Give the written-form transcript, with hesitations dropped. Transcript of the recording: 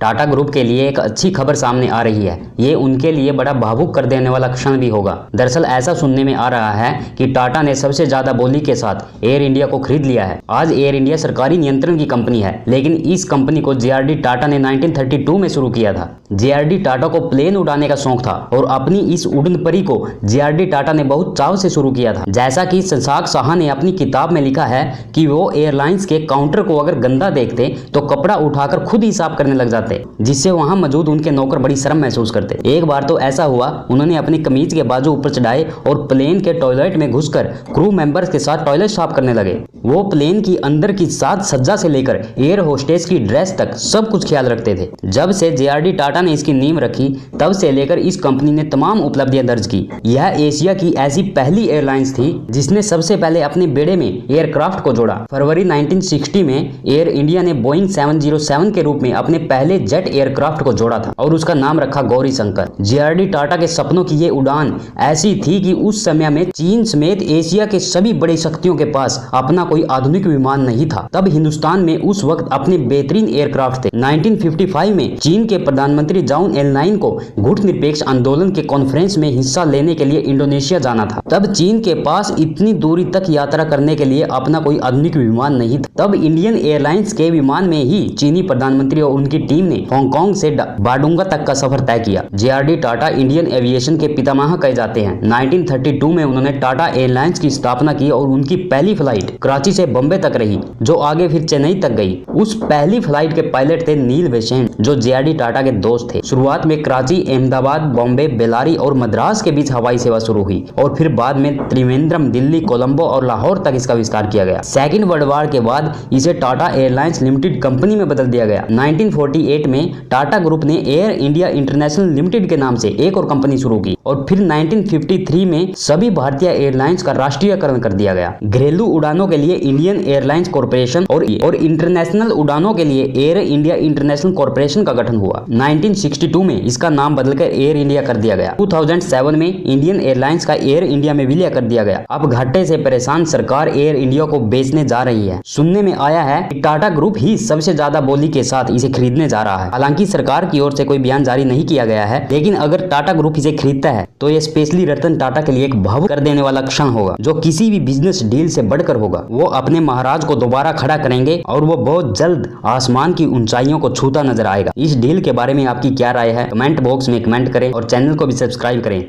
Tata group के लिए एक अच्छी खबर सामने आ रही है। ये उनके लिए बड़ा भावुक कर देने वाला क्षण भी होगा। दरअसल ऐसा सुनने में आ रहा है कि टाटा ने सबसे ज्यादा बोली के साथ एयर इंडिया को खरीद लिया है। आज एयर इंडिया सरकारी नियंत्रण की कंपनी है, लेकिन इस कंपनी को जेआरडी टाटा ने 1932 में शुरू किया था। जेआरडी टाटा को प्लेन उड़ाने का शौक था और अपनी इस उड़न परी को जेआरडी टाटा ने बहुत चाव से शुरू किया था। जैसा कि शशांक साहा ने अपनी किताब में लिखा है कि वो एयरलाइंस के काउंटर को अगर गंदा देखते तो कपड़ा उठाकर खुद ही साफ करने लग जाते, जिससे वहां मौजूद उनके नौकर बड़ी शर्म महसूस करते। एक बार तो ऐसा हुआ, उन्होंने अपनी कमीज के बाजू ऊपर चढ़ाए और प्लेन के टॉयलेट में घुसकर क्रू मेंबर्स के साथ टॉयलेट साफ करने लगे। वो प्लेन की अंदर की साज सज्जा से लेकर एयर होस्टेस की ड्रेस तक सब कुछ ख्याल रखते थे। जब से जेआरडी टाटा ने इसकी नींव रखी, तब से लेकर इस कंपनी ने तमाम उपलब्धियां दर्ज की। यह एशिया की ऐसी पहली एयरलाइंस थी जिसने सबसे पहले अपने बेड़े में एयरक्राफ्ट को जोड़ा। फरवरी 1960 में एयर इंडिया ने बोइंग 707 के रूप में अपने पहले जेट एयरक्राफ्ट को जोड़ा था और उसका नाम रखा गौरी शंकर। जेआरडी टाटा के सपनों की ये उड़ान ऐसी थी कि उस समय में चीन समेत एशिया के सभी बड़ी शक्तियों के पास अपना कोई आधुनिक विमान नहीं था। तब हिंदुस्तान में उस वक्त अपने बेहतरीन एयरक्राफ्ट थे। 1955 में चीन के प्रधानमंत्री जाओ एल-9 को गुट निरपेक्ष आंदोलन के कॉन्फ्रेंस में हिस्सा लेने के लिए इंडोनेशिया जाना था। तब चीन के पास इतनी दूरी तक यात्रा करने के लिए अपना कोई आधुनिक विमान नहीं था। तब इंडियन एयरलाइंस के विमान में ही चीनी प्रधानमंत्री और उनकी टीम ने हांगकांग से बाडुंगा तक का सफर तय किया। जेआरडी टाटा इंडियन एविएशन के पितामह कहे जाते हैं। 1932 में उन्होंने टाटा एयरलाइंस की स्थापना की और उनकी पहली फ्लाइट कराची से बॉम्बे तक रही, जो आगे फिर चेन्नई तक गई। उस पहली फ्लाइट के पायलट थे नील वेसेंट, जो जेआरडी टाटा के दोस्त थे। शुरुआत में कराची, अहमदाबाद, बॉम्बे, बेलारी और मद्रास के बीच हवाई सेवा शुरू हुई और फिर बाद में त्रिवेंद्रम, दिल्ली, कोलंबो और लाहौर तक इसका विस्तार किया गया। सेकेंड वर्ल्ड वॉर के बाद इसे टाटा एयरलाइंस लिमिटेड कंपनी में बदल दिया गया। 1948 में टाटा ग्रुप ने एयर इंडिया इंटरनेशनल लिमिटेड के नाम से एक और कंपनी शुरू की और फिर 1953 में सभी भारतीय एयरलाइंस का राष्ट्रीयकरण कर दिया गया। घरेलू उड़ानों के लिए इंडियन एयरलाइंस कॉर्पोरेशन और इंटरनेशनल उड़ानों के लिए एयर इंडिया इंटरनेशनल कॉर्पोरेशन का गठन हुआ। 1962 में इसका नाम बदलकर एयर इंडिया कर दिया गया। 2007 में इंडियन एयरलाइंस का एयर इंडिया में विलय कर दिया गया। अब घाटे से परेशान सरकार एयर इंडिया को बेचने जा रही है। सुनने में आया है कि टाटा ग्रुप ही सबसे ज्यादा बोली के साथ इसे खरीदने जा रहा है। हालांकि सरकार की ओर से कोई बयान जारी नहीं किया गया है, लेकिन अगर टाटा ग्रुप इसे खरीदता है तो ये स्पेशली रतन टाटा के लिए एक भावुक कर देने वाला क्षण होगा, जो किसी भी बिजनेस डील से बढ़कर होगा। वो अपने महाराज को दोबारा खड़ा करेंगे और वो बहुत जल्द आसमान की ऊंचाइयों को छूता नजर आएगा। इस डील के बारे में आपकी क्या राय है? कमेंट बॉक्स में कमेंट करें और चैनल को भी सब्सक्राइब करें।